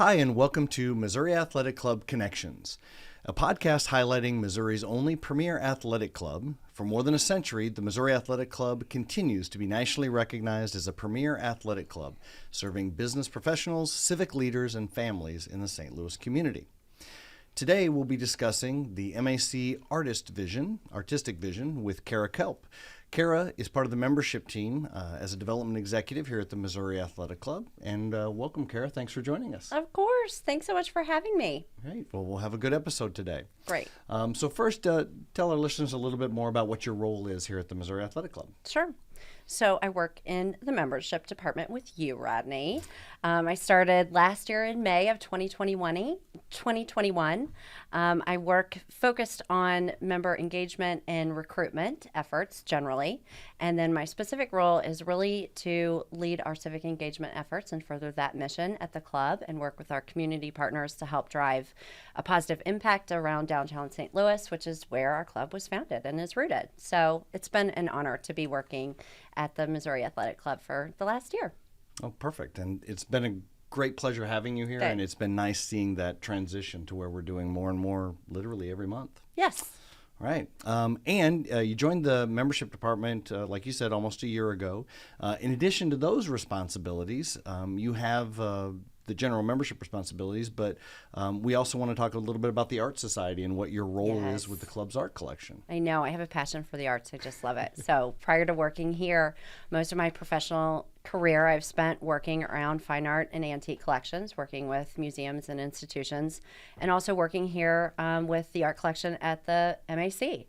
Hi, and welcome to Missouri Athletic Club Connections, a podcast highlighting Missouri's only premier athletic club. For more than a century, the Missouri Athletic Club continues to be nationally recognized as a premier athletic club, serving business professionals, civic leaders, and families in the St. Louis community. Today, we'll be discussing the MAC Artistic Vision with Kara Kelp. Kara is part of the membership team as a development executive here at the Missouri Athletic Club. And welcome, Kara. Thanks for joining us. Of course. Thanks so much for having me. Great. Well, we'll have a good episode today. Great. So first, tell our listeners a little bit more about what your role is here at the Missouri Athletic Club. Sure. So I work in the membership department with you, Rodney. I started last year in May of 2021. I work focused on member engagement and recruitment efforts generally. And then my specific role is really to lead our civic engagement efforts and further that mission at the club and work with our community partners to help drive a positive impact around downtown St. Louis, which is where our club was founded and is rooted. So it's been an honor to be working at the Missouri Athletic Club for the last year. Oh, perfect. And it's been a great pleasure having you here. Thanks. And it's been nice seeing that transition to where we're doing more and more literally every month. Yes. Right. And you joined the membership department, like you said, almost a year ago. In addition to those responsibilities, you have the general membership responsibilities, but we also want to talk a little bit about the Art Society and what your role is with the club's art collection. I know. I have a passion for the arts. I just love it. So prior to working here, most of my professional career I've spent working around fine art and antique collections, working with museums and institutions, and also working here with the art collection at the MAC.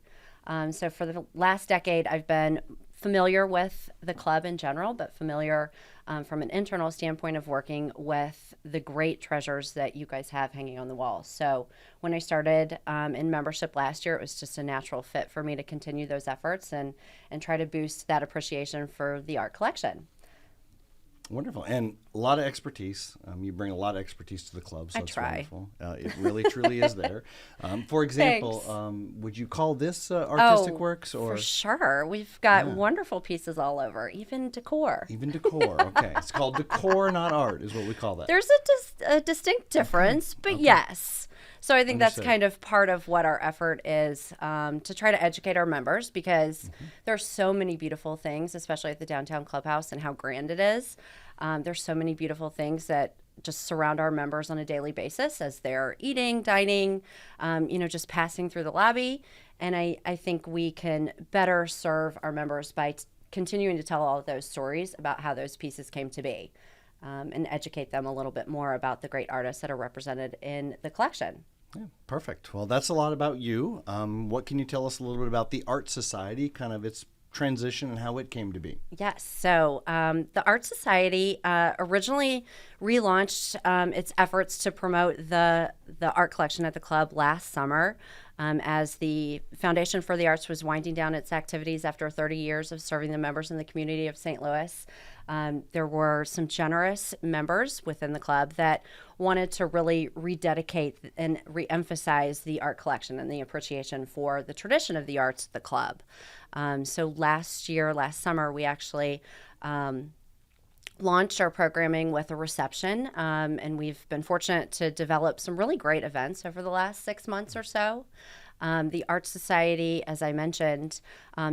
So for the last decade, I've been familiar with the club in general, but familiar from an internal standpoint of working with the great treasures that you guys have hanging on the walls. So when I started in membership last year, it was just a natural fit for me to continue those efforts and try to boost that appreciation for the art collection. Wonderful. And a lot of expertise. You bring a lot of expertise to the club, so I it's try. wonderful. It really, truly is there. For example, would you call this artistic works? Or? For sure. We've got wonderful pieces all over, even decor. Even decor. Okay. It's called decor, not art, is what we call that. There's a distinct difference, but yes. So I think that's kind of part of what our effort is, to try to educate our members, because there's so many beautiful things, especially at the Downtown Clubhouse and how grand it is. There's so many beautiful things that just surround our members on a daily basis as they're eating, dining, just passing through the lobby. And I think we can better serve our members by continuing to tell all of those stories about how those pieces came to be, and educate them a little bit more about the great artists that are represented in the collection. Yeah, perfect. Well, that's a lot about you. What can you tell us a little bit about the Art Society, kind of its transition and how it came to be? Yes. So the Art Society originally relaunched its efforts to promote the art collection at the club last summer, as the Foundation for the Arts was winding down its activities after 30 years of serving the members in the community of St. Louis. There were some generous members within the club that wanted to really rededicate and reemphasize the art collection and the appreciation for the tradition of the arts at the club. So last summer, we actually launched our programming with a reception, and we've been fortunate to develop some really great events over the last 6 months or so. The Art Society, as I mentioned,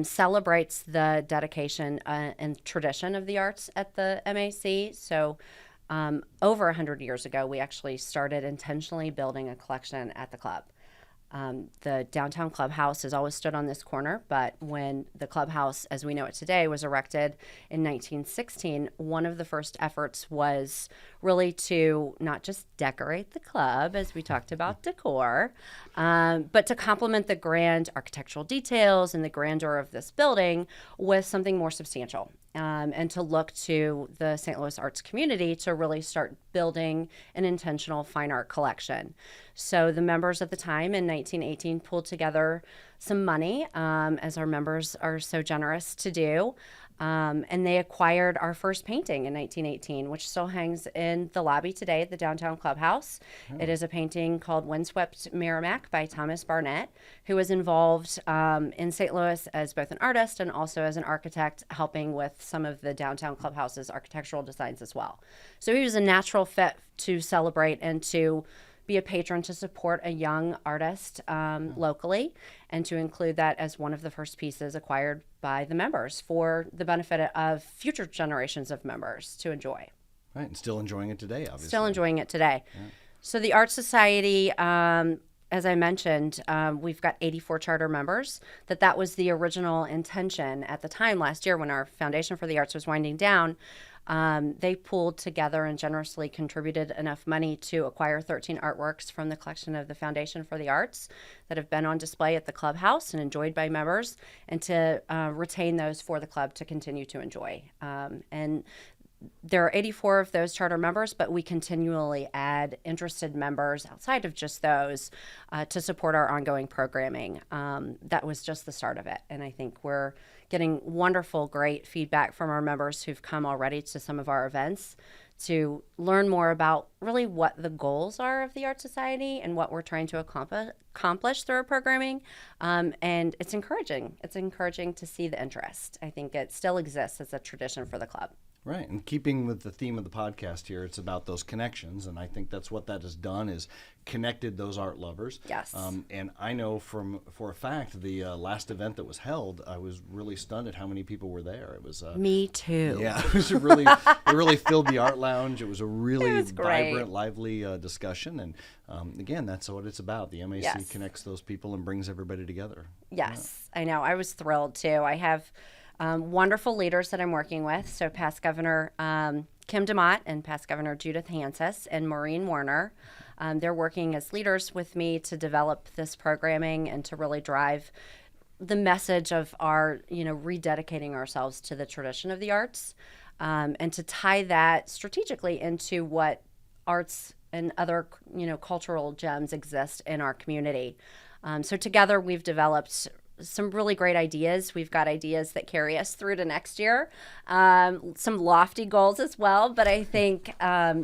celebrates the dedication and tradition of the arts at the MAC. So over 100 years ago, we actually started intentionally building a collection at the club. The Downtown Clubhouse has always stood on this corner, but when the clubhouse, as we know it today, was erected in 1916, one of the first efforts was really to not just decorate the club, as we talked about decor, but to complement the grand architectural details and the grandeur of this building with something more substantial. And to look to the St. Louis arts community to really start building an intentional fine art collection. So the members at the time in 1918 pulled together some money, as our members are so generous to do, And they acquired our first painting in 1918, which still hangs in the lobby today at the Downtown Clubhouse. It is a painting called Windswept Merrimack by Thomas Barnett, who was involved in St. Louis as both an artist and also as an architect, helping with some of the Downtown Clubhouse's architectural designs as well. So he was a natural fit to celebrate and to be a patron to support a young artist locally, and to include that as one of the first pieces acquired by the members for the benefit of future generations of members to enjoy. Right, and still enjoying it today, obviously. Still enjoying it today. Yeah. So the Art Society, as I mentioned, we've got 84 charter members. That was the original intention at the time last year when our Foundation for the Arts was winding down. They pooled together and generously contributed enough money to acquire 13 artworks from the collection of the Foundation for the Arts that have been on display at the clubhouse and enjoyed by members, and to retain those for the club to continue to enjoy. And there are 84 of those charter members, but we continually add interested members outside of just those to support our ongoing programming. That was just the start of it. And I think we're getting wonderful, great feedback from our members who've come already to some of our events to learn more about really what the goals are of the Art Society and what we're trying to accomplish through our programming. And it's encouraging. It's encouraging to see the interest. I think it still exists as a tradition for the club. Right, and keeping with the theme of the podcast here, it's about those connections, and I think that's what that has done, is connected those art lovers. Yes. And I know for a fact, the last event that was held, I was really stunned at how many people were there. It was me too. Yeah, it was really it really filled the art lounge. It was a really vibrant, lively discussion, and again, that's what it's about. The MAC connects those people and brings everybody together. Yes, yeah. I know. I was thrilled too. I have wonderful leaders that I'm working with. So past Governor Kim DeMott and past Governor Judith Hansis and Maureen Warner. They're working as leaders with me to develop this programming and to really drive the message of our, rededicating ourselves to the tradition of the arts, and to tie that strategically into what arts and other, cultural gems exist in our community. So together we've developed some really great ideas. We've got ideas that carry us through to next year, some lofty goals as well. But I think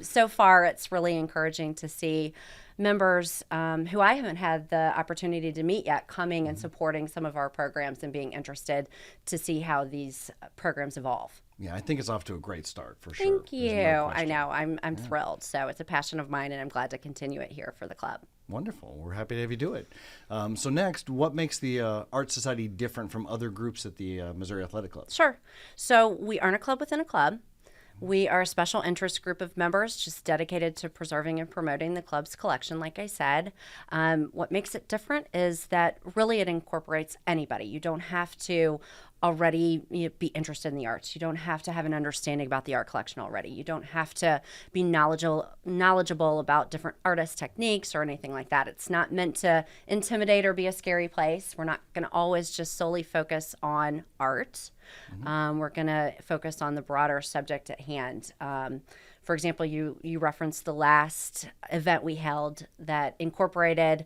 so far it's really encouraging to see members who I haven't had the opportunity to meet yet coming and supporting some of our programs and being interested to see how these programs evolve. Yeah, I think it's off to a great start for sure. Thank you. No, I know. I'm thrilled. So it's a passion of mine, and I'm glad to continue it here for the club. Wonderful. We're happy to have you do it. So next, what makes the Art Society different from other groups at the Missouri Athletic Club? Sure. So we aren't a club within a club. We are a special interest group of members just dedicated to preserving and promoting the club's collection, like I said. What makes it different is that really it incorporates anybody. You don't have to already be interested in the arts. You don't have to have an understanding about the art collection already. You don't have to be knowledgeable about different artist techniques or anything like that. It's not meant to intimidate or be a scary place. We're not going to always just solely focus on art. We're going to focus on the broader subject at hand. For example, you referenced the last event we held that incorporated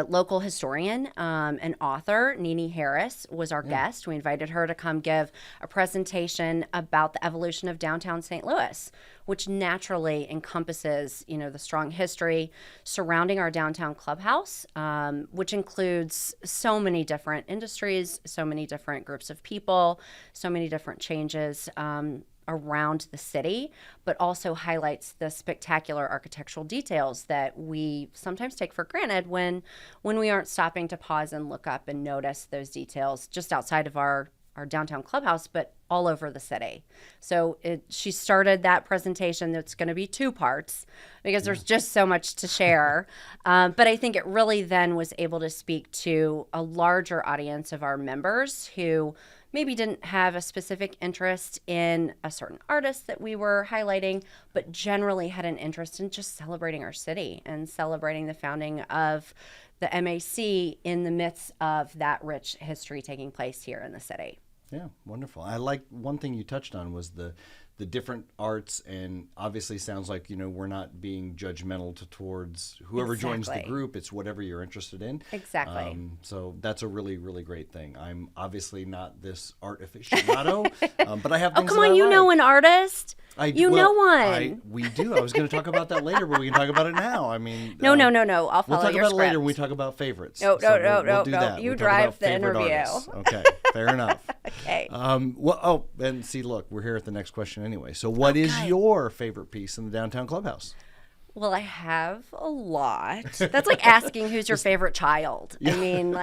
local historian and author, Nene Harris, was our guest. We invited her to come give a presentation about the evolution of downtown St. Louis, which naturally encompasses, the strong history surrounding our downtown clubhouse, which includes so many different industries, so many different groups of people, so many different changes around the city, but also highlights the spectacular architectural details that we sometimes take for granted when we aren't stopping to pause and look up and notice those details just outside of our downtown clubhouse, but all over the city. So she started that presentation that's going to be 2 parts because there's just so much to share. But I think it really then was able to speak to a larger audience of our members who maybe didn't have a specific interest in a certain artist that we were highlighting, but generally had an interest in just celebrating our city and celebrating the founding of the MAC in the midst of that rich history taking place here in the city. Yeah, wonderful. I like one thing you touched on was the different arts, and obviously sounds like, we're not being judgmental towards whoever joins the group. It's whatever you're interested in. Exactly. So that's a really, really great thing. I'm obviously not this art aficionado, but I have things come on, know an artist. Know one. We do. I was going to talk about that later, but we can talk about it now. I mean, no. I'll follow we'll talk your about script. it later when we talk about favorites. No. We'll do that. You drive the interview. Artists. Okay, fair enough. Okay. And see, look, we're here at the next question anyway. So, what is your favorite piece in the Downtown Clubhouse? Well, I have a lot. That's like asking who's your favorite child. Yeah. I mean,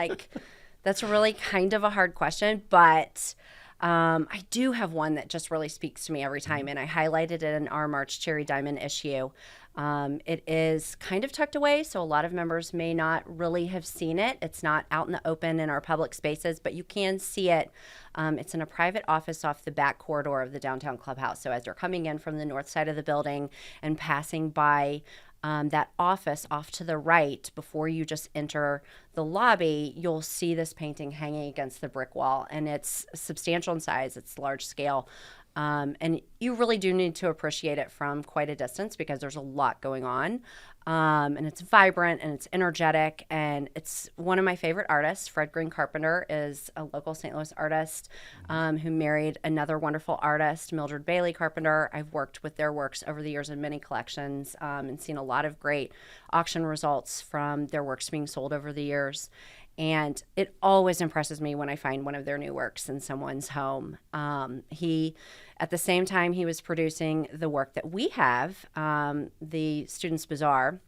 that's really kind of a hard question, but I do have one that just really speaks to me every time, and I highlighted it in our March Cherry Diamond issue. It is kind of tucked away, so a lot of members may not really have seen it. It's not out in the open in our public spaces, but you can see it. It's in a private office off the back corridor of the Downtown Clubhouse. So as you're coming in from the north side of the building and passing by that office off to the right before you just enter the lobby, you'll see this painting hanging against the brick wall, and it's substantial in size. It's large scale. And you really do need to appreciate it from quite a distance because there's a lot going on. And it's vibrant and it's energetic, and it's one of my favorite artists. Fred Green Carpenter is a local St. Louis artist who married another wonderful artist, Mildred Bailey Carpenter. I've worked with their works over the years in many collections and seen a lot of great auction results from their works being sold over the years. And it always impresses me when I find one of their new works in someone's home. At the same time he was producing the work that we have, the Students' Bazaar,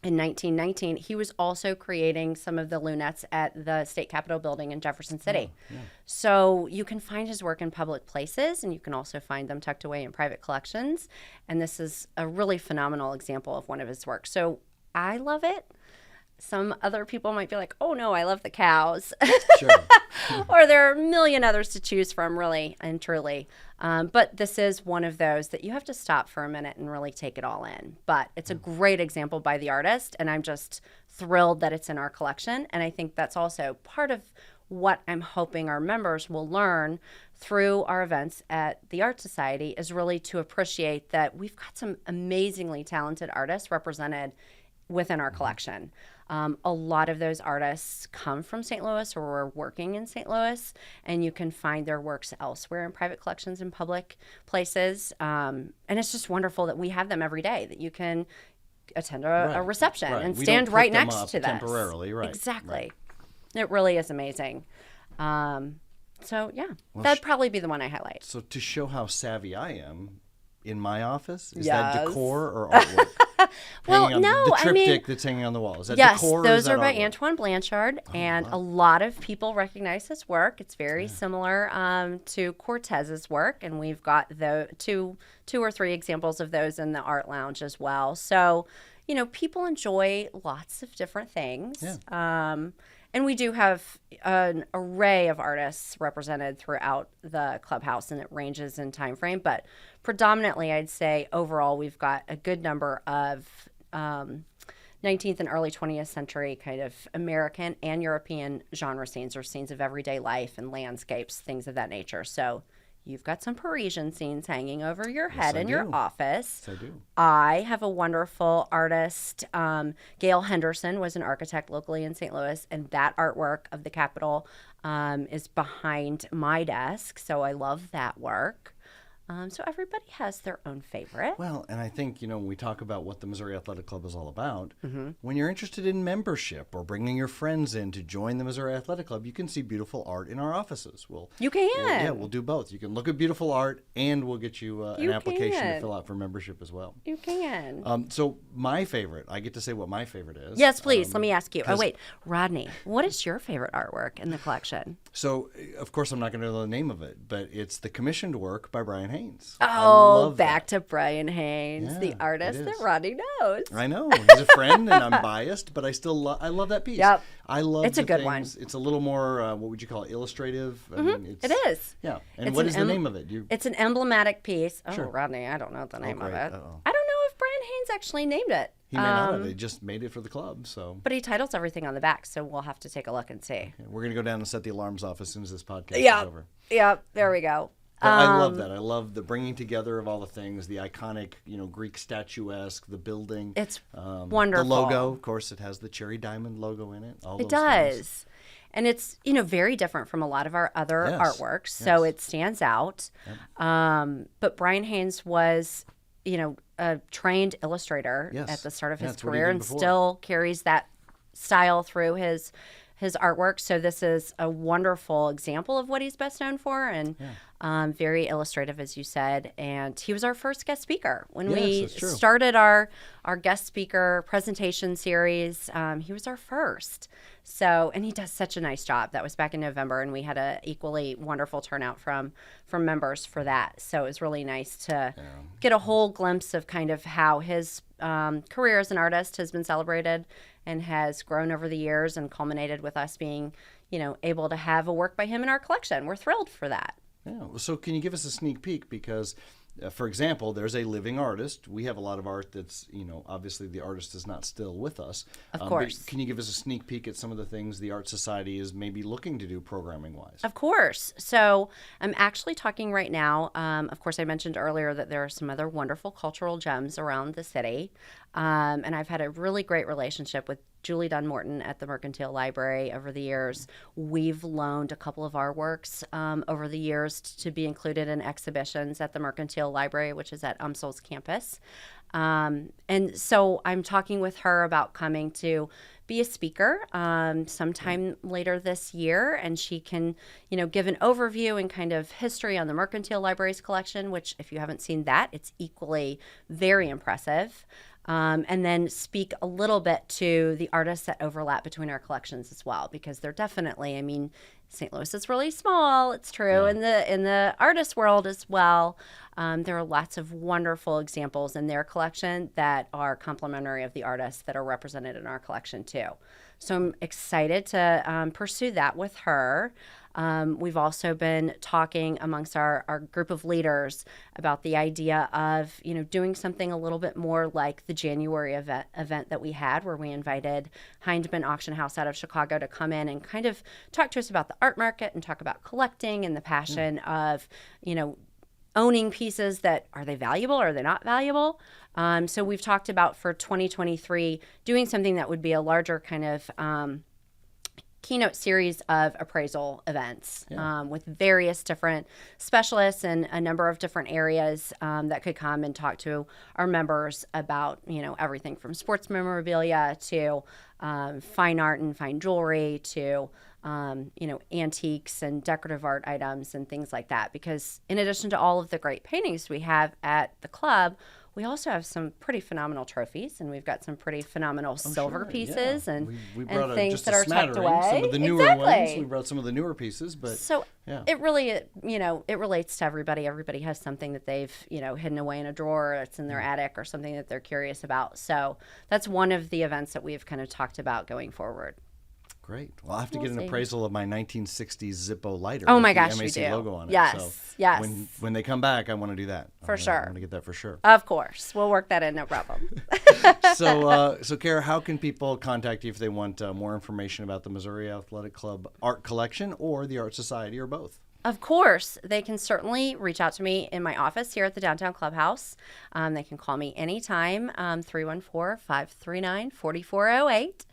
in 1919, he was also creating some of the lunettes at the State Capitol building in Jefferson City. Yeah. So you can find his work in public places, and you can also find them tucked away in private collections. And this is a really phenomenal example of one of his works. So I love it. Some other people might be like, oh, no, I love the cows. Sure. Or there are a million others to choose from, really and truly. But this is one of those that you have to stop for a minute and really take it all in. But it's a great example by the artist, and I'm just thrilled that it's in our collection. And I think that's also part of what I'm hoping our members will learn through our events at the Art Society is really to appreciate that we've got some amazingly talented artists represented within our collection. A lot of those artists come from St. Louis or are working in St. Louis, and you can find their works elsewhere in private collections and public places. And it's just wonderful that we have them every day, that you can attend a reception and stand right next to them temporarily. Right. Exactly. Right. It really is amazing. So, yeah, that'd probably be the one I highlight. So to show how savvy I am, in my office, is Yes. that decor or artwork? Well, no, the triptych that's hanging on the wall. Is that yes, decor? Those or is are by that artwork? Antoine Blanchard, and wow. a lot of people recognize his work. It's very similar to Cortez's work, and we've got the two or three examples of those in the art lounge as well. So, people enjoy lots of different things. Yeah. And we do have an array of artists represented throughout the clubhouse, and it ranges in time frame. But predominantly, I'd say overall, we've got a good number of 19th and early 20th century kind of American and European genre scenes, or scenes of everyday life and landscapes, things of that nature. So you've got some Parisian scenes hanging over your head in your office. Yes, I do. I have a wonderful artist. Gail Henderson was an architect locally in St. Louis, and that artwork of the Capitol is behind my desk. So I love that work. So everybody has their own favorite. Well, and I think, when we talk about what the Missouri Athletic Club is all about, when you're interested in membership or bringing your friends in to join the Missouri Athletic Club, you can see beautiful art in our offices. You can. We'll do both. You can look at beautiful art, and we'll get you an application to fill out for membership as well. You can. So my favorite, I get to say what my favorite is. Yes, please. Let me ask you. Oh, wait. Rodney, what is your favorite artwork in the collection? So, of course, I'm not going to know the name of it, but it's the commissioned work by Brian Haynes. Oh, back to Brian Haynes, the artist that Rodney knows. I know. He's a friend, and I'm biased, but I still I love that piece. Yep. I love it's the a good things. One. It's a little more, what would you call it, illustrative? I mean, it is. Yeah. And what is the name of it? It's an emblematic piece. Oh, sure. Rodney, I don't know the name of it. Uh-oh. I don't know if Brian Haynes actually named it. He may not have. They just made it for the club, so. But he titles everything on the back, so we'll have to take a look and see. Okay. We're going to go down and set the alarms off as soon as this podcast is over. Yeah, there we go. But I love that. I love the bringing together of all the things, the iconic, Greek statuesque, the building. It's wonderful. The logo, of course, it has the cherry diamond logo in it. All it those does. things. And it's, very different from a lot of our other artworks, so it stands out. Yep. But Brian Haynes was, a trained illustrator at the start of his career and still carries that style through his artwork. So this is a wonderful example of what he's best known for, and very illustrative, as you said. And he was our first guest speaker when we started our guest speaker presentation series. He was our first. So, and he does such a nice job. That was back in November, and we had a equally wonderful turnout from members for that. So it was really nice to get a whole glimpse of kind of how his career as an artist has been celebrated and has grown over the years and culminated with us being, able to have a work by him in our collection. We're thrilled for that. Yeah. So can you give us a sneak peek? Because, for example, there's a living artist. We have a lot of art that's, obviously the artist is not still with us. Of course. But can you give us a sneak peek at some of the things the Art Society is maybe looking to do programming-wise? Of course. So I'm actually talking right now. Of course, I mentioned earlier that there are some other wonderful cultural gems around the city. And I've had a really great relationship with Julie Dunn-Morton at the Mercantile Library over the years. We've loaned a couple of our works over the years to be included in exhibitions at the Mercantile Library, which is at UMSL's campus. And so I'm talking with her about coming to be a speaker sometime later this year, and she can, give an overview and kind of history on the Mercantile Library's collection, which if you haven't seen that, it's equally very impressive. And then speak a little bit to the artists that overlap between our collections as well, because they're definitely, St. Louis is really small. It's true in the artist world as well. There are lots of wonderful examples in their collection that are complementary of the artists that are represented in our collection too. So I'm excited to pursue that with her. We've also been talking amongst our group of leaders about the idea of, doing something a little bit more like the January event that we had, where we invited Hindman Auction House out of Chicago to come in and kind of talk to us about the art market and talk about collecting and the passion of, owning pieces that, are they valuable or are they not valuable? So we've talked about for 2023 doing something that would be a larger kind of keynote series of appraisal events with various different specialists in a number of different areas that could come and talk to our members about, everything from sports memorabilia to fine art and fine jewelry to antiques and decorative art items and things like that. Because in addition to all of the great paintings we have at the club, we also have some pretty phenomenal trophies, and we've got some pretty phenomenal silver pieces and things that are tucked away. Some of the newer ones. We brought some of the newer pieces, but it really, it relates to everybody. Everybody has something that they've, hidden away in a drawer that's in their attic or something that they're curious about. So that's one of the events that we've kind of talked about going forward. Great. Well, I'll have to get an appraisal of my 1960s Zippo lighter. Oh my gosh, the MAC you do. logo on it. Yes, so yes. When they come back, I want to do that. For sure. I want to get that for sure. Of course. We'll work that in, no problem. So Kara, how can people contact you if they want more information about the Missouri Athletic Club art collection or the Art Society or both? Of course, they can certainly reach out to me in my office here at the Downtown Clubhouse. They can call me anytime, 314-539-4408.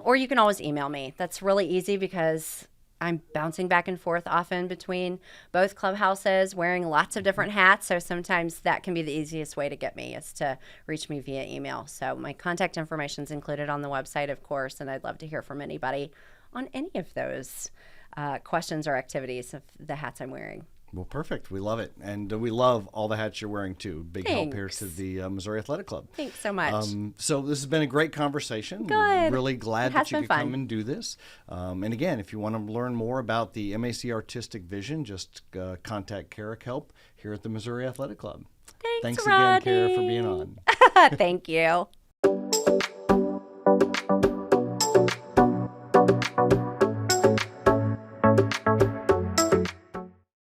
Or you can always email me. That's really easy because I'm bouncing back and forth often between both clubhouses, wearing lots of different hats. So sometimes that can be the easiest way to get me, is to reach me via email. So my contact information is included on the website, of course, and I'd love to hear from anybody on any of those questions or activities of the hats I'm wearing. Well, perfect. We love it. And we love all the hats you're wearing, too. Big help Thanks. here to the Missouri Athletic Club. Thanks so much. So this has been a great conversation. Good. Really glad It has that you been could fun. come and do this. And again, if you want to learn more about the MAC Artistic Vision, just contact Kara Kelp here at the Missouri Athletic Club. Thanks, Thanks again, Rodney. Kara, for being on. Thank you.